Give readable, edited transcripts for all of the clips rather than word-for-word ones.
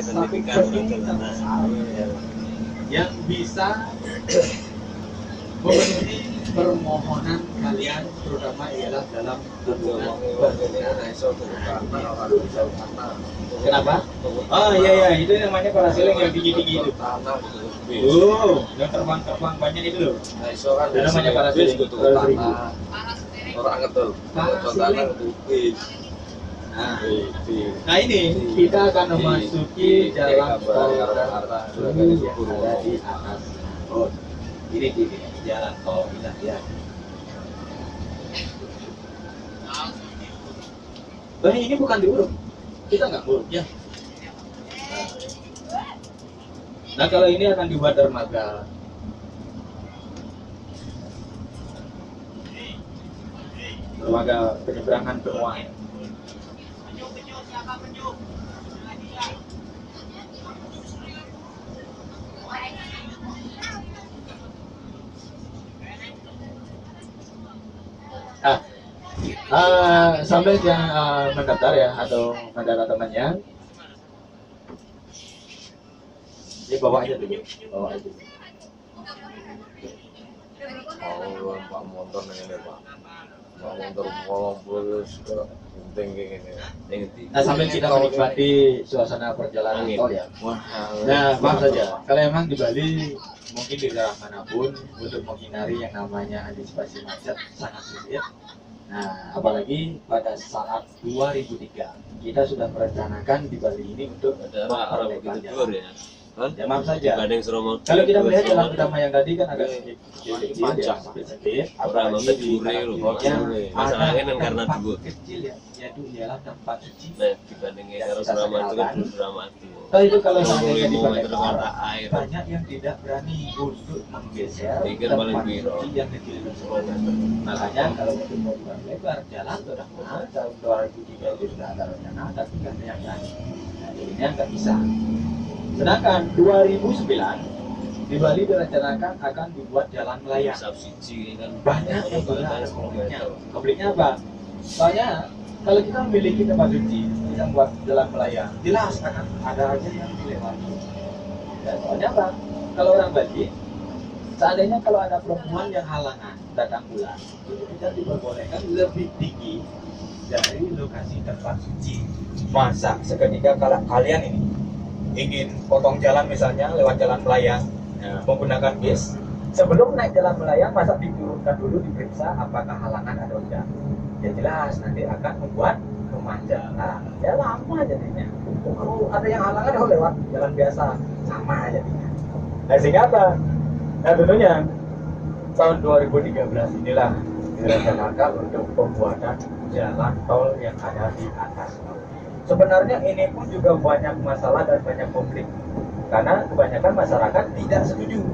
sertifikat yang bisa memenuhi permohonan kalian, terutama ialah dalam hubungan berkenaan. Kenapa? Oh iya itu namanya parasailing yang tinggi-tinggi itu. Yang terbang banyak itu loh. Itu namanya parasailing. Orang ngetul. Nah ini kita akan memasuki jalan tol yang ada di atas road. Ini jalan tol kita ya. Ini bukan diuruk, kita nggak uruk ya. Nah kalau ini akan dibuat dermaga. Dermaga penyeberangan penuaan. Sampai yang mendaftar ya atau mendaftar temannya, dia bawa aja dulu, bawa aja. Oh, Pak motor ini Pak. Pak motor terus penting gini. Nah sambil kita menikmati suasana perjalanan tol ya. Nah maaf saja, kalau emang di Bali mungkin di daerah manapun untuk menghindari yang namanya antisipasi macet sangat sulit. Nah, apalagi pada saat 2003 kita sudah merencanakan di Bali ini untuk memperlebar jalan. Ya maaf saja. Kalau kita melihat jalan utama yang tadi kan agak sedikit kecil, apalagi di masalahnya kan karena dulu kecil ya, yaitu ialah tempat suci. Nah, dibandingin karo Suramadu kan Suramadu. Itu kalau seandainya dibandingkan banyak yang tidak berani untuk menggeser tempat suci yang kecil tersebut. Makanya kalau untuk mau lebar jalan sudah tahun 2003 itu sudah ada rencana, tapi kan yang berani. Nah, ini nggak bisa. Sedangkan 2009 di Bali direncanakan akan dibuat jalan melayang. Subsidi kan Banyak yang bilang konfliknya. Konfliknya apa? Soalnya kalau kita memiliki tempat suci yang buat jalan melayang, jelas akan ada aja yang dilewati. Dan soalnya apa? Kalau orang Bali, seandainya kalau ada perempuan yang halangan datang bulan, itu tidak diperbolehkan lebih tinggi dari lokasi tempat suci. Masa seketika kalau kalian ini ingin potong jalan misalnya lewat jalan melayang menggunakan bis, sebelum naik jalan melayang masa diturunkan dulu diperiksa apakah halangan atau tidak? Ya jelas nanti akan membuat kemacetan. Ya lama jadinya. Kalau ada yang halangan ya lewat jalan biasa sama jadinya. Nah sehingga apa? Nah tentunya tahun 2013 inilah direncanakan untuk pembuatan jalan tol yang ada di atas. Sebenarnya ini pun juga banyak masalah dan banyak konflik karena kebanyakan masyarakat tidak setuju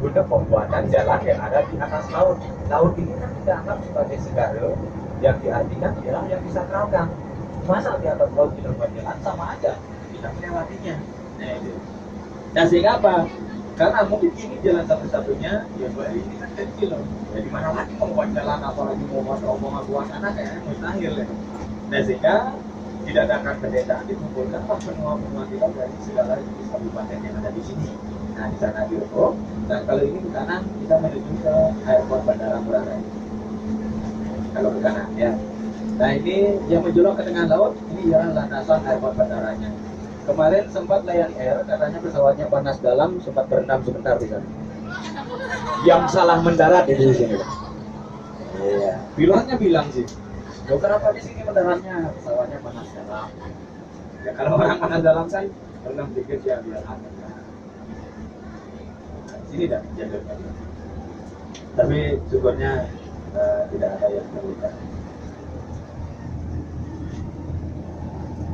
untuk pembuatan jalan yang ada di atas laut. Laut ini kan kita anggap sebagai segara yang diartikan ialah yang bisa terawang. Masa di atas laut kita buat jalan sama aja kita melewatinya. Nah itu. Dan sehingga apa? Karena mungkin ini jalan satu-satunya ya Bali ini kan kecil loh. Jadi mana lagi mau buat jalan apalagi mau buat rombongan buat sana kayaknya mustahil ya. Nah sehingga diadakan pendataan dikumpulkan benua-benua kita dari segala jenis kabupaten yang ada di sini. Nah di sana diuruk, dan kalau ini ke kanan kita menuju ke airport Bandara Ngurah Rai. Kalau ke kanan ya. Nah ini yang menjulok ke tengah laut, ini ialah landasan airport bandaranya. Kemarin sempat Lion Air katanya pesawatnya panas dalam, sempat berendam sebentar di sana. Yang salah mendarat di sini. Iya. Pilotnya bilang sih. Loh, kenapa di sini mendaratnya pesawatnya panas dalam? Ya kalau orang panas dalam kan renang dikit ya biar hangat. Sini tidak jaga lagi. Tapi syukurnya tidak ada yang terluka.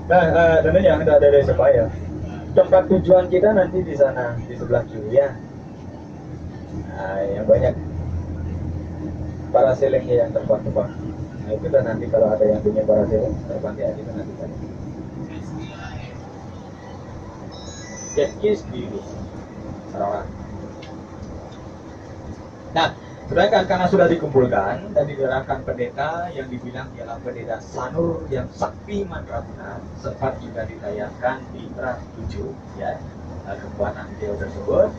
Nah, tentunya tidak ada resiko ya. Tempat tujuan kita nanti di sana di sebelah kiri ya. Nah, yang banyak parasailingnya yang terbang-terbang. Nah itu dan nanti kalau ada yang punya parasailing terbang di itu nanti kan. Jet ski sendiri. Sarawak. Nah Sedangkan karena sudah dikumpulkan dan digerakkan pendeta yang dibilang ialah pendeta Sanur yang sakti mandraguna, sempat juga ditayangkan di Trans 7 ya, kekuatan beliau tersebut.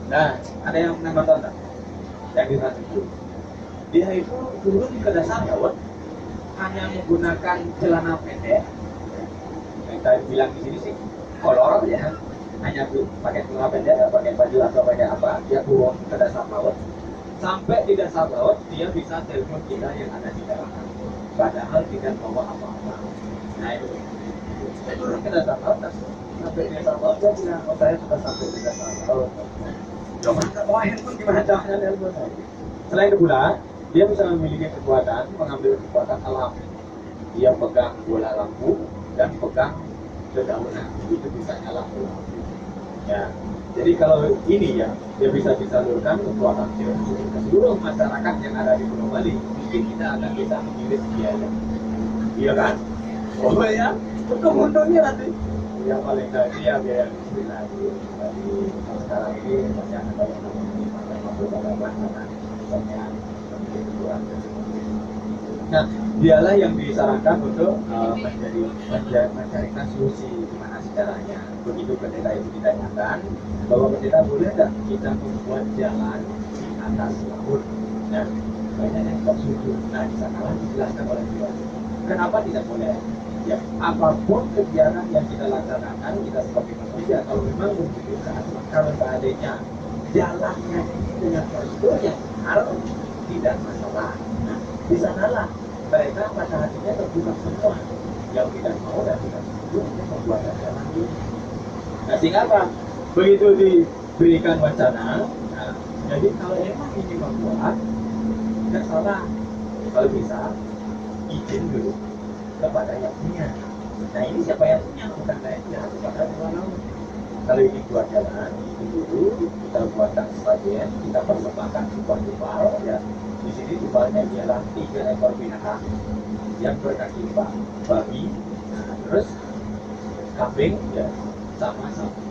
Nah, ada yang pernah nonton tak? Yang di Trans 7. Dia itu turun ke dasar laut hanya menggunakan celana pendek. Kita bilang di sini sih kolor ya, hanya pakai celana pendek, pakai baju atau pakai apa, dia turun ke dasar laut. Sampai di dasar laut dia bisa telepon kita yang ada di daratan, padahal tidak bawa apa-apa. Nah itu, saya turun ke dasar laut, sampai di dasar laut dia bilang, oh saya sudah sampai di dasar laut. Cuma nggak bawa handphone, gimana caranya handphone? Selain itu pula, dia bisa memiliki kekuatan, mengambil kekuatan alam. Dia pegang bola lampu dan pegang dedaunan, itu bisa nyala lampu. Ya, jadi kalau ini ya, dia bisa disalurkan kekuatan ke seluruh masyarakat yang ada di Pulau Bali. Mungkin kita akan bisa mengiris dia ya. Iya kan? Oh ya, kemundurannya nanti. Yang paling tadi ya biaya bismillah. Jadi sekarang ini banyak ada yang namanya masuk dalam makanan banyak kebutuhan. Nah, dialah yang disarankan untuk mencarikan solusi gimana caranya. Begitu pendeta itu ditanyakan bahwa pendeta boleh tidak kita membuat jalan di atas laut. Nah, banyak yang tidak setuju. Nah, di sana dijelaskan oleh Tuhan. Kenapa tidak boleh? Ya, apapun kegiatan yang kita laksanakan, kita sebagai manusia, kalau memang membutuhkan, kalau seandainya jalannya dengan prosedur yang benar, tidak masalah. Nah, di sanalah mereka pada hatinya terbuka semua, yang tidak mau dan tidak setuju untuk membuat jalan ini. Nah, sehingga apa? Begitu diberikan wacana, nah, jadi kalau memang ini membuat, tidak salah. Kalau bisa, izin dulu kepada yang punya. Nah, ini siapa yang punya? Bukan saya, kepada Tuhan. Kalau ini buat jalan, itu dulu kita buatkan sebagian, kita persembahkan tupal-tupal, ya. Di sini tupalnya ialah 3 ekor binatang yang berkaki 4, babi, nah, terus kambing, ya, sama sapi.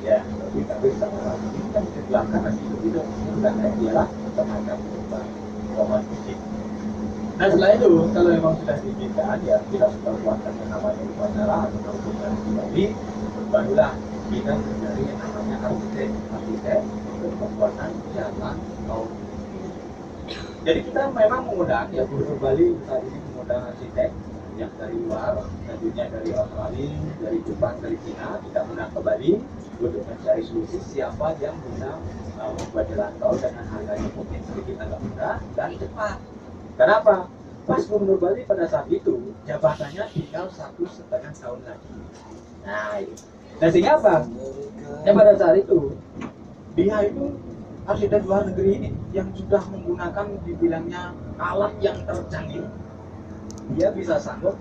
Ya, kambing sama sapi. Ini kan di belakang masih hidup. Ini bukan saya, ialah semacam tupal pohon musik. Nah, setelah itu, kalau memang sudah diizinkan, ya kita sudah buatkan yang namanya upacara atau hubungan pribadi, barulah kita mencari yang namanya arsitek untuk pembuatan jalan tol. Jadi kita memang mengundang, ya Gubernur Bali saat ini mengundang arsitek yang dari luar, tentunya dari Australia, dari Jepang, dari Cina, kita undang ke Bali untuk mencari solusi siapa yang bisa membuat jalan tol dengan harganya mungkin sedikit agak murah dan cepat. Kenapa? Pas Gubernur Bali pada saat itu jabatannya tinggal 1,5 tahun lagi. Nah, itu. Nah, sehingga apa? Ya pada saat itu dia itu arsitek luar negeri ini yang sudah menggunakan dibilangnya alat yang tercanggih. Dia bisa sanggup